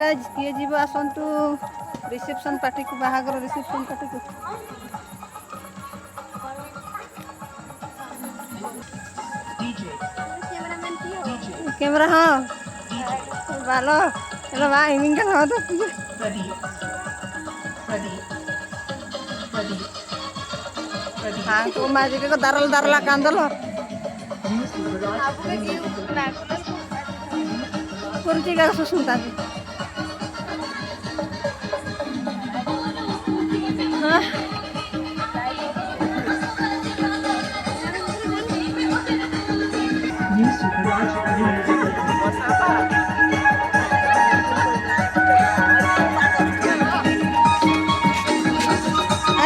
किए जीव आसतु reception party को बाहागर रिसेप्शन पार्टी को कैमरा हाँ बालो हेलो भाई मिंगल हो तो हाँ को माजी के दरल दरला कांदलो कुर्ची का सुनता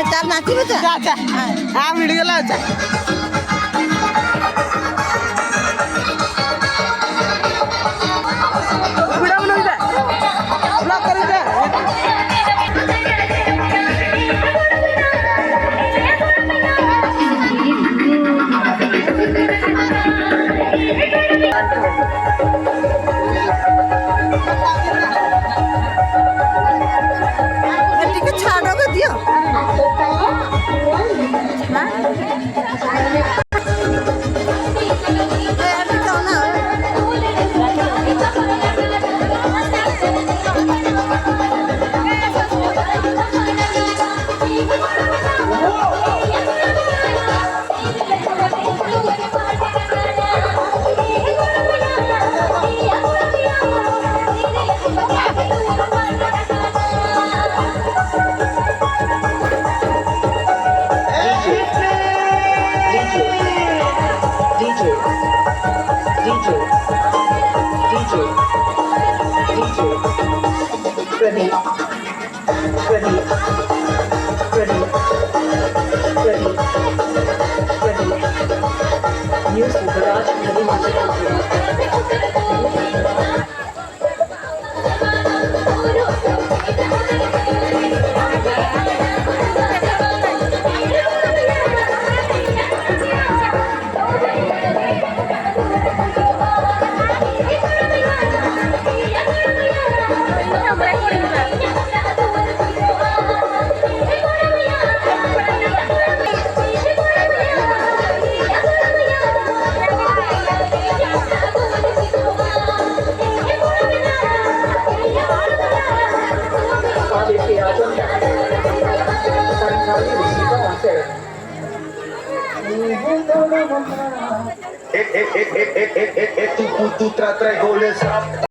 चार नाची बचा जा हाँ वीडियो ला जा वीडियो बना जा ब्लॉग कर जा tu trae goles.